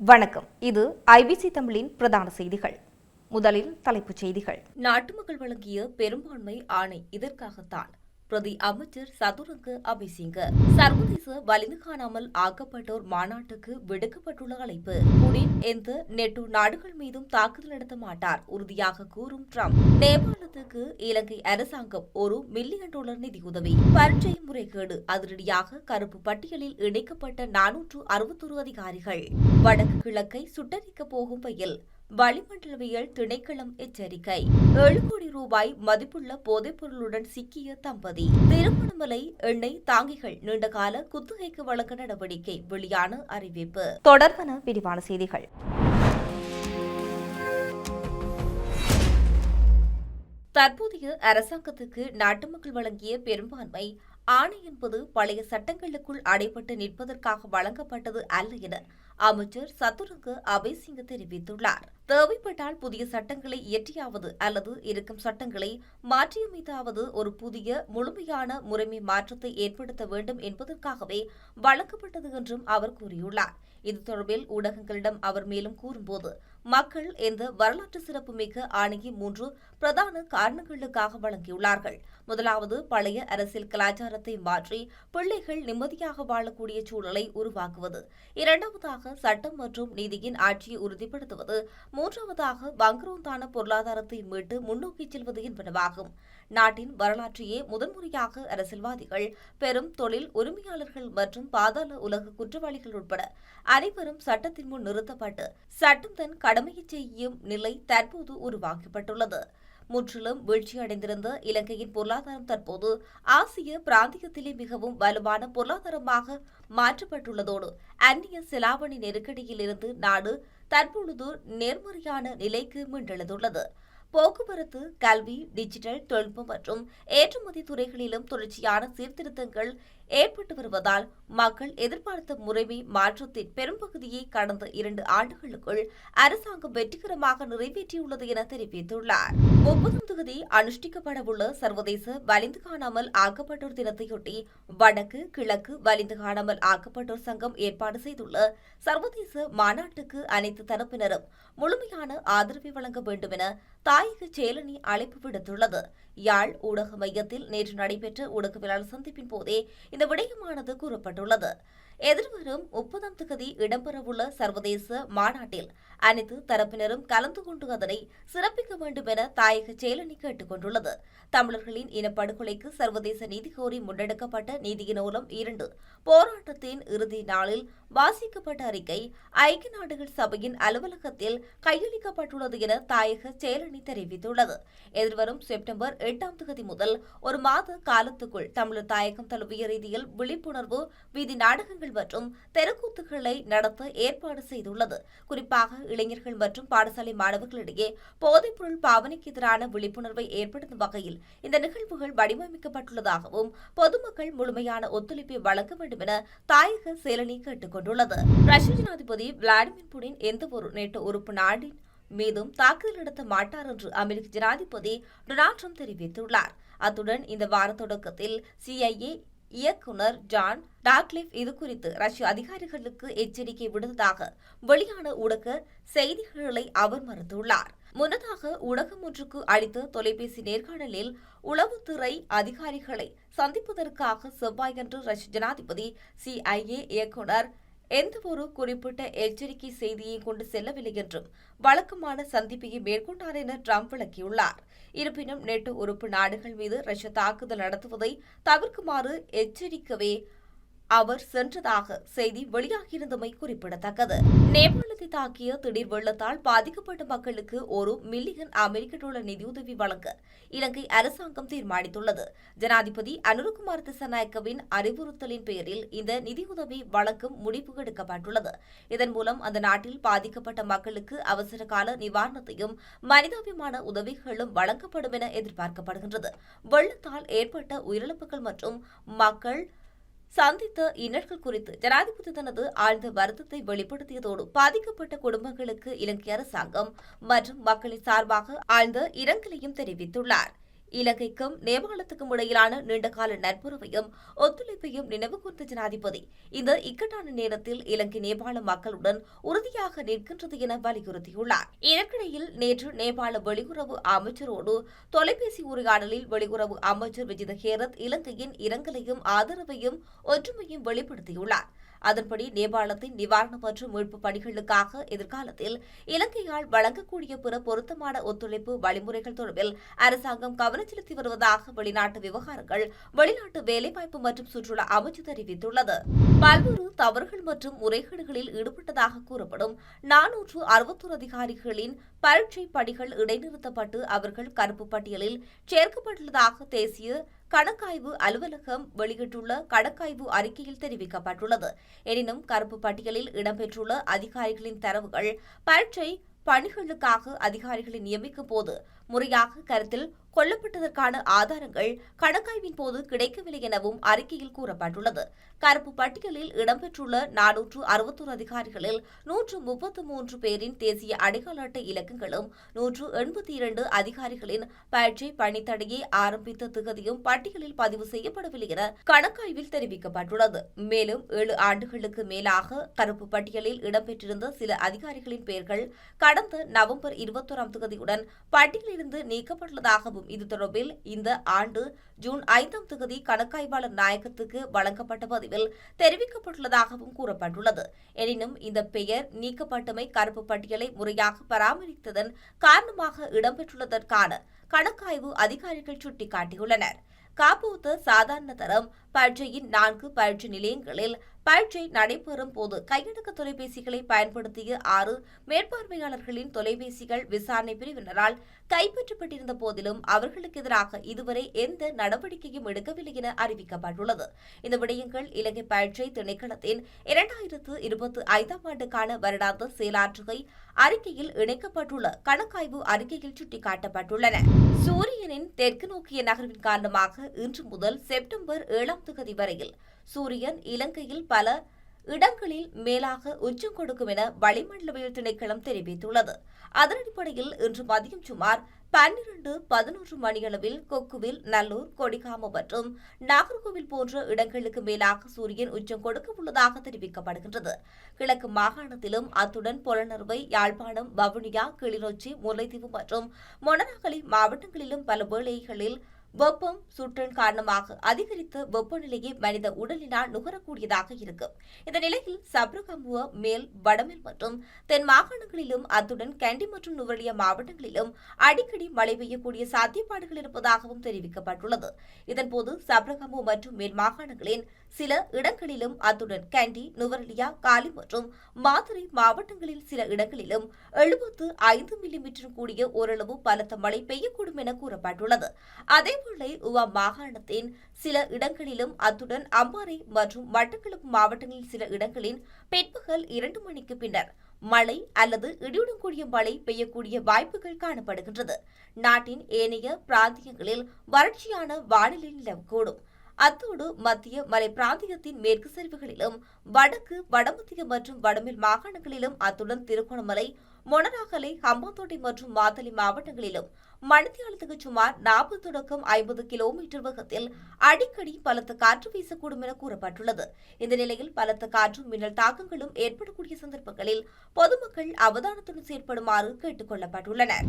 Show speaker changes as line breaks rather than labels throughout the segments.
வணக்கம். இது ஐபிசி தமிழின் பிரதான செய்திகள். முதலில் தலைப்புச் செய்திகள். நாட்டு மக்கள் வழங்கிய பெரும்பான்மை ஆணை இதற்காகத்தான். பிரதி அமைச்சர் சதுரங்க அபிசிங்க. சர்வதேச வலிந்து காணாமல் ஆக்கப்பட்டோர் மாநாட்டுக்கு விடுக்கப்பட்டுள்ள அழைப்பு. புடின் எந்த நெட்டோ நாடுகள் மீதும் தாக்குதல் நடத்த மாட்டார் உறுதியாக கூறும் ட்ரம்ப். நேபாளத்துக்கு இலங்கை அரசாங்கம் $1 மில்லியன் நிதியுதவி. பரீட்சை முறைகேடு அதிரடியாக கருப்பு பட்டியலில் இணைக்கப்பட்ட 461 அதிகாரிகள். வடக்கு கிழக்கை சுட்டரிக்கப் போகும் வகையில் வளிமண்டலவியல் திணைக்களம் எச்சரிக்கை. 7 கோடி ரூபாய் மதிப்புள்ள போதைப்பொருளுடன் சிக்கிய தம்பதி. திருமணமலை எண்ணெய் தாங்கிகள் நீண்டகால குத்தகைக்கு வழங்க நடவடிக்கை. வெளியான அறிவிப்பு. தொடர்பான விரிவான செய்திகள். தற்போதைய அரசாங்கத்துக்கு நாட்டு மக்கள் வழங்கிய பெரும்பான்மை ஆணை என்பது பழைய சட்டங்களுக்குள் அடைபட்டு நிற்பதற்காக வழங்கப்பட்டது அல்ல என அமைச்சர் சதுரங்க அபேசிங்க தெரிவித்துள்ளார். தேவைப்பட்டால் புதிய சட்டங்களை இயற்றியாவது அல்லது இருக்கும் சட்டங்களை மாற்றியமைத்தாவது ஒரு புதிய முழுமையான முறைமை மாற்றத்தை ஏற்படுத்த வேண்டும் என்பதற்காகவே வழங்கப்பட்டது என்றும் அவர் கூறியுள்ளார். இது தொடர்பில் ஊடகங்களிடம் அவர் மேலும் கூறும்போது, மக்கள் எந்த வரலாற்று சிறப்புமிக்க ஆணையை 3 பிரதான காரணங்களுக்காக வழங்கியுள்ளார்கள். முதலாவது, பழைய அரசியல் கலாச்சாரத்தை மாற்றி பிள்ளைகள் நிம்மதியாக வாழக்கூடிய சூழலை உருவாக்குவது. இரண்டாவதாக, சட்டம் மற்றும் நீதியின் ஆட்சியை உறுதிப்படுத்துவது. மூன்றாவதாக, வங்குரோந்தான பொருளாதாரத்தை மீட்டு முன்னோக்கி செல்வது என்பனவாகும். நாட்டின் வரலாற்றையே முதன்முறையாக அரசியல்வாதிகள், பெரும் தொழில் உரிமையாளர்கள் மற்றும் பாதாள உலக குற்றவாளிகள் உட்பட அனைவரும் சட்டத்தின் முன் நிறுத்தப்பட்டு சட்டம் தன் கடமையை செய்யும் நிலை தற்போது உருவாக்கப்பட்டுள்ளது. முற்றிலும் வீழ்ச்சியடைந்திருந்த இலங்கையின் பொருளாதாரம் தற்போது ஆசிய பிராந்தியத்திலே மிகவும் வலுவான பொருளாதாரமாக மாற்றப்பட்டுள்ளதோடு அந்நிய செலாவணி நெருக்கடியில் இருந்து நாடு தற்பொழுது நேர்மறையான நிலைக்கு மீண்டெழுந்துள்ளது. போக்குவரத்து, கல்வி, டிஜிட்டல் தொழில்நுட்பம் மற்றும் ஏற்றுமதி துறைகளிலும் தொடர்ச்சியான சீர்திருத்தங்கள் ஏற்பட்டு வருவதால் மக்கள் எதிர்பார்த்த முறைமை மாற்றத்தின் பெரும்பகுதியை கடந்த 2 ஆண்டுகளுக்குள் அரசாங்கம் வெற்றிகரமாக நிறைவேற்றியுள்ளது என தெரிவித்துள்ளார். 30ஆம் தேதி அனுஷ்டிக்கப்படவுள்ள சர்வதேச வலிந்து காணாமல் ஆக்கப்பட்டோர் தினத்தையொட்டி வடக்கு கிழக்கு வலிந்து காணாமல் ஆக்கப்பட்டோர் சங்கம் ஏற்பாடு செய்துள்ள சர்வதேச மாநாட்டுக்கு அனைத்து தரப்பினரும் முழுமையான ஆதரவை வழங்க வேண்டும் என தாயக செயலணி அழைப்பு விடுத்துள்ளது. யாழ் ஊடக மையத்தில் நேற்று நடைபெற்ற ஊடகவியலாளர் சந்திப்பின் போதே இந்த விடயமானது கூறப்பட்டுள்ளது. எதிர்வரும் 30ஆம் தேதி இடம்பெறவுள்ள சர்வதேச மாநாட்டில் அனைத்து தரப்பினரும் கலந்து கொண்டு அதனை சிறப்பிக்க வேண்டும் என தாயக செயலணி கேட்டுக் கொண்டுள்ளது. தமிழர்களின் இனப்படுகொலைக்கு சர்வதேச நீதி கோரி முன்னெடுக்கப்பட்ட நீதியின் மூலம் 2 போராட்டத்தின் இறுதி நாளில் வாசிக்கப்பட்ட அறிக்கை ஐக்கிய நாடுகள் சபையின் அலுவலகத்தில் கையளிக்கப்பட்டுள்ளது என தாயக செயலணி தெரிவித்துள்ளது. எதிர்வரும் செப்டம்பர் 8ஆம் தேதி முதல் ஒரு மாத காலத்துக்குள் தமிழர் தாயகம் தழுவிய ரீதியில் விழிப்புணர்வு வீதி நாடகங்கள் மற்றும் தெருக்கூத்துகளை நடத்த ஏற்பாடு செய்துள்ளது. குறிப்பாக இளைஞர்கள் மற்றும் பாடசாலை மாணவர்களிடையே போதைப்பொருள் பாவனைக்கு எதிரான விழிப்புணர்வை ஏற்படுத்தும் வகையில் இந்த நிகழ்வுகள் வடிவமைக்கப்பட்டுள்ளதாகவும் பொதுமக்கள் முழுமையான ஒத்துழைப்பை வழங்க வேண்டும் என தாயக செயலணி கேட்டுக் கொண்டுள்ளது. ரஷ்ய ஜனாதிபதி விளாடிமிர் புடின் எந்தவொரு நேட்டோ உறுப்பு நாட்டின் மீதும் தாக்குதல் நடத்த மாட்டார் என்று அமெரிக்க ஜனாதிபதி டொனால்ட் ட்ரம்ப் தெரிவித்துள்ளார். அத்துடன் இந்த வார தொடக்கத்தில் CIA இயக்குநர் ஜான் டாக்லிஃப் இதுகுறித்து ரஷ்ய அதிகாரிகளுக்கு எச்சரிக்கை விடுத்ததாக வெளியான ஊடக செய்திகளை அவர் மறுத்துள்ளார். முன்னதாக ஊடகம் ஒன்றுக்கு அளித்த தொலைபேசி நேர்காணலில் உளவுத்துறை அதிகாரிகளை சந்திப்பதற்காக செவ்வாயன்று ரஷ்ய ஜனாதிபதி CIA இயக்குநர் எந்தவொரு குறிப்பிட்ட எச்சரிக்கை செய்தியை கொண்டு செல்லவில்லை என்றும் வழக்கமான சந்திப்பையை மேற்கொண்டார் என ட்ரம்ப் விளக்கியுள்ளார். இருப்பினும் நேட்டோ உறுப்பு நாடுகள் மீது ரஷ்யா தாக்குதல் நடத்துவதை தவிர்க்குமாறு எச்சரிக்கவே அவர் சென்றதாக செய்தி வெளியாகியிருந்தமை குறிப்பிடத்தக்கது. நேபாளத்தை தாக்கிய திடீர் வெள்ளத்தால் பாதிக்கப்பட்ட மக்களுக்கு $1 மில்லியன் நிதியுதவி வழங்க இலங்கை அரசாங்கம் தீர்மானித்துள்ளது. ஜனாதிபதி அனுரகுமார் திசாநாயக்கவின் அறிவுறுத்தலின் பேரில் இந்த நிதியுதவி வழங்கும் முடிவு எடுக்கப்பட்டுள்ளது. இதன் மூலம் அந்த நாட்டில் பாதிக்கப்பட்ட மக்களுக்கு அவசர கால நிவாரணத்தையும் மனிதாபிமான உதவிகளும் வழங்கப்படும் என எதிர்பார்க்கப்படுகின்றது. வெள்ளத்தால் ஏற்பட்ட உயிரிழப்புகள் மற்றும் மக்கள் சந்தித்த இன்னல்கள் குறித்து ஜனாதிபதி தனது ஆழ்ந்த வருத்தத்தை வெளிப்படுத்தியதோடு பாதிக்கப்பட்ட குடும்பங்களுக்கு இலங்கை அரசாங்கம் மற்றும் மக்களின் சார்பாக ஆழ்ந்த இரங்கலையும் தெரிவித்துள்ளார். இலங்கைக்கும் நேபாளத்துக்கும் இடையிலான நீண்டகால நட்புறவையும் ஒத்துழைப்பையும் நினைவு கூர்ந்த ஜனாதிபதி இந்த இக்கட்டான நேரத்தில் இலங்கை நேபாள மக்களுடன் உறுதியாக நிற்கின்றது என வலியுறுத்தியுள்ளார். இதற்கிடையில் நேற்று நேபாள வெளியுறவு அமைச்சரோடு தொலைபேசி உரையாடலில் வெளியுறவு அமைச்சர் விஜித ஹேரத் இலங்கையின் இரங்கலையும் ஆதரவையும் ஒற்றுமையும் வெளிப்படுத்தியுள்ளார். அதன்படி நேபாளத்தின் நிவாரண மற்றும் மீட்பு பணிகளுக்காக எதிர்காலத்தில் இலங்கையால் வழங்கக்கூடிய பிற பொருத்தமான ஒத்துழைப்பு வழிமுறைகள் தொடர்பில் அரசாங்கம் கவனம் செலுத்தி வருவதாக வெளிநாட்டு விவகாரங்கள், வெளிநாட்டு வேலைவாய்ப்பு மற்றும் சுற்றுலா அமைச்சு தெரிவித்துள்ளது. பல்வேறு தவறுகள் மற்றும் முறைகேடுகளில் ஈடுபட்டதாக கூறப்படும் 461 அதிகாரிகளின் பரீட்சை பணிகள் இடைநிறுத்தப்பட்டு அவர்கள் கருப்பு பட்டியலில் சேர்க்கப்பட்டுள்ளதாக தேசிய கணக்காய்வு அலுவலகம் வெளியிட்டுள்ள கணக்காய்வு அறிக்கையில் தெரிவிக்கப்பட்டுள்ளது. எனினும் கருப்பு பட்டியலில் இடம்பெற்றுள்ள அதிகாரிகளின் தரவுகள் பரீட்சை பணிகளுக்காக அதிகாரிகளை நியமிக்கும் போது முறையாக கருத்தில் கொல்லப்பட்டதற்கான ஆதாரங்கள் கணக்காய்வின் போது கிடைக்கவில்லை எனவும் அறிக்கையில் கூறப்பட்டுள்ளது. கருப்பு பட்டியலில் இடம்பெற்றுள்ள 461 அதிகாரிகளில் 133 பேரின் தேசிய அடையாள அட்டை இலக்கங்களும் 182 அதிகாரிகளின் பரீட்சை பணித்தடையை ஆரம்பித்த திகதியும் பட்டியலில் பதிவு செய்யப்படவில்லை என கணக்காய்வில் தெரிவிக்கப்பட்டுள்ளது. மேலும் 7 ஆண்டுகளுக்கு மேலாக கருப்பு பட்டியலில் இடம்பெற்றிருந்த சில அதிகாரிகளின் பெயர்கள் கடந்த நவம்பர் 21ஆம் தேதியுடன் பட்டியலிலிருந்து நீக்கப்பட்டுள்ளதாகவும் இது தொடர்பில் இந்த ஆண்டு ஜூன் 5ஆம் தேதி கணக்காய்வாளர் நாயகத்துக்கு வழங்கப்பட்ட பதிவில் தெரிவிக்கப்பட்டுள்ளதாகவும் கூறப்பட்டுள்ளது. எனினும் இந்த பெயர் நீக்கப்பட்டமை கருப்பு பட்டியலை முறையாக பராமரித்ததன் காரணமாக இடம்பெற்றுள்ளதற்கான கணக்காய்வு அதிகாரிகள் சுட்டிக்காட்டியுள்ளனர். காப்போத்த சாதாரண தரம் பரீட்சையின் 4 பரீட்சை நிலையங்களில் பரீட்சை நடைபெறும் போது கையடக்க தொலைபேசிகளை பயன்படுத்திய 6 மேற்பார்வையாளர்களின் தொலைபேசிகள் விசாரணை பிரிவினரால் கைப்பற்றப்பட்டிருந்த போதிலும் அவர்களுக்கு எதிராக இதுவரை எந்த நடவடிக்கையும் எடுக்கவில்லை என அறிவிக்கப்பட்டுள்ளது. இந்த விடயங்கள் இலங்கை பரீட்சை திணைக்களத்தின் 2025ஆம் ஆண்டுக்கான வருடாந்த செயலாற்றுகை அறிக்கையில் இணைக்கப்பட்டுள்ள கணக்காய்வு அறிக்கையில் சுட்டிக்காட்டப்பட்டுள்ளன. சூரியனின் தெற்கு நோக்கிய நகர்வின் காரணமாக இன்று முதல் செப்டம்பர் 7ஆம் தேதி வரையில் சூரியன் இலங்கையில் பல இடங்களில் மேலாக உச்சம் கொடுக்கும் என வளிமண்டலவியல் திணைக்களம் தெரிவித்துள்ளது. அதன் அடிப்படையில் இன்று மதியம் சுமார் 12:11 மணியளவில் கொக்குவில், நல்லூர், கொடிகாம மற்றும் நாகர்கோவில் போன்ற இடங்களுக்கு மேலாக சூரியன் உச்சம் கொடுக்க உள்ளதாக தெரிவிக்கப்படுகின்றது. கிழக்கு மாகாணத்திலும் அத்துடன் பொலனறுவை, யாழ்ப்பாணம், வவுனியா, கிளிநொச்சி, முல்லைத்தீவு மற்றும் மொனராகலை மாவட்டங்களிலும் பல வேளைகளில் வெப்பம் சுற்றன் காரணமாக அதிகரித்த வெப்பநிலையை மனித உடலினால் நுகரக்கூடியதாக இருக்கும். இந்த நிலையில் சப்ரகமுவ, மேல், வடமேல் மற்றும் தென் மாகாணங்களிலும் அத்துடன் கண்டி மற்றும் நுவரெலியா மாவட்டங்களிலும் அடிக்கடி மழை பெய்யக்கூடிய சாத்தியப்பாடுகள் இருப்பதாகவும் தெரிவிக்கப்பட்டுள்ளது. இதன்போது சப்ரகமுவ மற்றும் மேல் மாகாணங்களின் சில இடங்களிலும் அத்துடன் கண்டி, நுவரெலியா, காலி மற்றும் மாத்தறை மாவட்டங்களில் சில இடங்களிலும் 75 மில்லிமீட்டர் கூடிய ஓரளவு பலத்த மழை பெய்யக்கூடும் என கூறப்பட்டுள்ளது. அதேவேளை உவா மாகாணத்தின் சில இடங்களிலும் அத்துடன் அம்பாறை மற்றும் மட்டக்களப்பு மாவட்டங்களில் சில இடங்களில் பிற்பகல் 2 மணிக்கு பின்னர் மழை அல்லது இடியுடன் கூடிய மழை பெய்யக்கூடிய வாய்ப்புகள் காணப்படுகின்றது. நாட்டின் ஏனைய பிராந்தியங்களில் வறட்சியான வானிலை நிலவக்கூடும். அத்தோடு மத்திய மலை பிராந்தியத்தின் மேற்கு சரிவுகளிலும் வடக்கு, வடமத்திய மற்றும் வடமேல் மாகாணங்களிலும் அத்துடன் திருகோணமலை, மொனராகலை, ஹம்பாந்தோட்டை மற்றும் மாத்தளை மாவட்டங்களிலும் மணித்தியாலத்துக்கு சுமார் 40 தொடக்கம் 50 கிலோமீட்டர் வேகத்தில் அடிக்கடி பலத்த காற்று வீசக்கூடும் என கூறப்பட்டுள்ளது. இந்த நிலையில் பலத்த காற்றும் மின்னல் தாக்கங்களும் ஏற்படக்கூடிய சந்தர்ப்பங்களில் பொதுமக்கள் அவதானத்துடன் செயற்படுமாறு கேட்டுக் கொள்ளப்பட்டுள்ளனர்.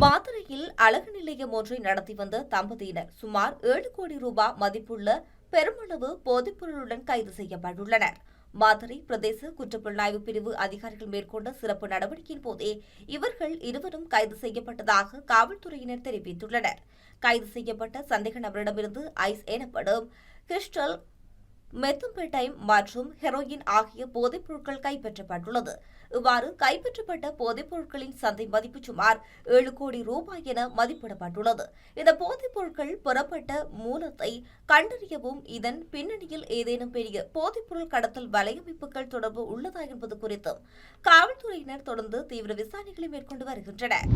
மாத்தறையில் அழகு நிலையம் ஒன்றை நடத்தி வந்த தம்பதியினர் சுமார் 7 கோடி ரூபாய் மதிப்புள்ள பெருமளவு போதைப்பொருளுடன் கைது செய்யப்பட்டுள்ளனர். மாத்தறை பிரதேச குற்றப்புலனாய்வு பிரிவு அதிகாரிகள் மேற்கொண்ட சிறப்பு நடவடிக்கையின் போதே இவர்கள் இருவரும் கைது செய்யப்பட்டதாக காவல்துறையினர் தெரிவித்துள்ளனர். கைது செய்யப்பட்ட சந்தேக நபரிடமிருந்து ஐஸ் எனப்படும் கிறிஸ்டல், மெத்தம்பெட்டைன் மற்றும் ஹெரோயின் ஆகிய போதைப் பொருட்கள் கைப்பற்றப்பட்டுள்ளது. இவ்வாறு கைப்பற்றப்பட்ட போதைப் பொருட்களின் சந்தை மதிப்பு சுமார் 7 கோடி ரூபாய் என மதிப்பிடப்பட்டுள்ளது. இந்த போதைப் பொருட்கள் பெறப்பட்ட மூலத்தை கண்டறியவும் இதன் பின்னணியில் ஏதேனும் பெரிய போதைப்பொருள் கடத்தல் வலையமைப்புகள் தொடர்பு உள்ளதா என்பது குறித்தும் காவல்துறையினர் தொடர்ந்து தீவிர விசாரணைகளை மேற்கொண்டு வருகின்றனர்.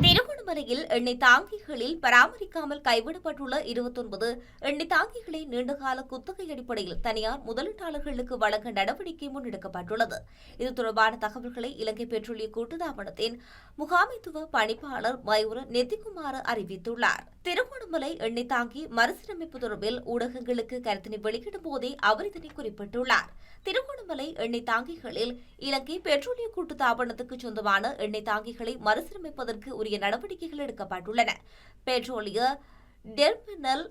திருகோணமலையில் எண்ணெய் தாங்கிகளில் பராமரிக்காமல் கைவிடப்பட்டுள்ள 29 எண்ணெய் தாங்கிகளை நீண்டகால குத்தகை அடிப்படையில் தனியார் முதலீட்டாளர்களுக்கு வழங்க நடவடிக்கை முன்னெடுக்கப்பட்டுள்ளது. இது தொடர்பான தகவல்களை இலங்கை பெட்ரோலிய கூட்டுத்தாபனத்தின் முகாமைத்துவ பணிப்பாளர் மயூர நெத்திகுமார அறிவித்துள்ளார். திருகோணமலை எண்ணெய் தாங்கி மறுசீரமைப்பு தொடர்பில் ஊடகங்களுக்கு கருத்தினை வெளியிடும் போதே அவர் இதனை குறிப்பிட்டுள்ளார். திருகோணமலை எண்ணெய் தாங்கிகளில் இலங்கை பெட்ரோலிய கூட்டுத்தாபனத்துக்கு சொந்தமான எண்ணெய் தாங்கிகளை மறுசீரமைப்பதற்கு உரிய நடவடிக்கைகள் எடுக்கப்பட்டுள்ளன. பெட்ரோலிய டெர்மினல்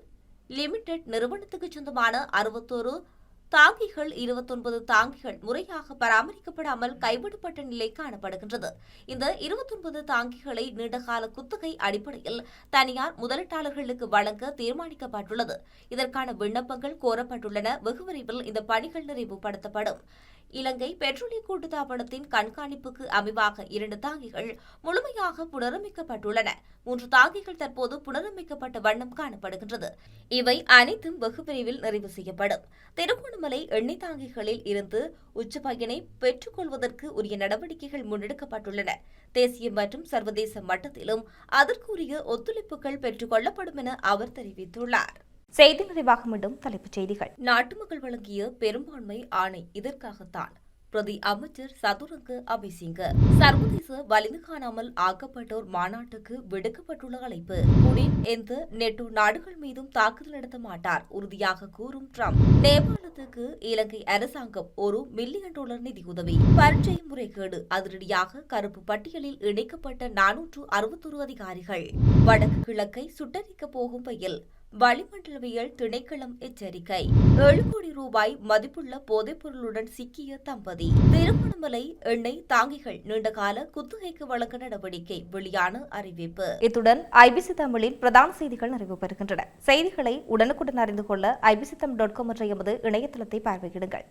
லிமிடெட் நிறுவனத்துக்கு சொந்தமான 61 தாங்கிகள் 29 தாங்கிகள் முறையாக பராமரிக்கப்படாமல் கைவிடப்பட்ட நிலை காணப்படுகின்றது. இந்த 29 தாங்கிகளை நீண்டகால குத்தகை அடிப்படையில் தனியார் முதலீட்டாளர்களுக்கு வழங்க தீர்மானிக்கப்பட்டுள்ளது. இதற்கான விண்ணப்பங்கள் கோரப்பட்டுள்ளன. வெகு விரைவில் இந்த பணிகள் நிறைவுபடுத்தப்படும். இலங்கை பெட்ரோலிய கூட்டுத்தாபனத்தின் கண்காணிப்புக்கு அமைவாக 2 தாங்கிகள் முழுமையாக புனரமைக்கப்பட்டுள்ளன. 3 தாங்கிகள் தற்போது புனரமைக்கப்பட்ட வண்ணம் காணப்படுகின்றது. இவை அனைத்தும் வெகு விரைவில் நிறைவு செய்யப்படும். திருகோணமலை எண்ணெய் தாங்கிகளில் இருந்து உச்சபயனை பெற்றுக் கொள்வதற்கு உரிய நடவடிக்கைகள் முன்னெடுக்கப்பட்டுள்ளன. தேசிய மற்றும் சர்வதேச மட்டத்திலும் அதற்குரிய ஒத்துழைப்புகள் பெற்றுக் கொள்ளப்படும் என அவர் தெரிவித்துள்ளார். செய்தி நிறைவாக மீண்டும் தலைப்புச் செய்திகள். நாட்டு மக்கள் வழங்கிய பெரும்பான்மை ஆணை இதற்காகத்தான். பிரதி அமைச்சர் சதுரங்க அபிசிங்க. சர்வதேச வலிந்து காணாமல் ஆக்கப்பட்டோர் மாநாட்டுக்கு விடுக்கப்பட்டுள்ள அழைப்பு. புடின் எந்த நெட்டோ நாடுகள் மீதும் தாக்குதல் நடத்த மாட்டார் உறுதியாக கூறும் ட்ரம்ப். நேபாளத்துக்கு இலங்கை அரசாங்கம் $1 மில்லியன் நிதியுதவி. பரீட்சை முறைகேடு அதிரடியாக கருப்பு பட்டியலில் இணைக்கப்பட்ட 461 அதிகாரிகள். வடக்கு கிழக்கை சுட்டரிக்கப் போகும் வகையில் வளிமண்டலவியல் திணைக்களம் எச்சரிக்கை. 7 கோடி ரூபாய் மதிப்புள்ள போதைப் பொருளுடன் சிக்கிய தம்பதி. திருகோணமலை எண்ணெய் தாங்கிகள் நீண்டகால குத்தகைக்கு வழங்க நடவடிக்கை. வெளியான அறிவிப்பு. இத்துடன் ஐபிசி தமிழின் பிரதான செய்திகள் நிறைவு பெறுகின்றன. செய்திகளை உடனுக்குடன் அறிந்து கொள்ள ibctam.com என்ற எமது இணையதளத்தை பார்வையிடுங்கள்.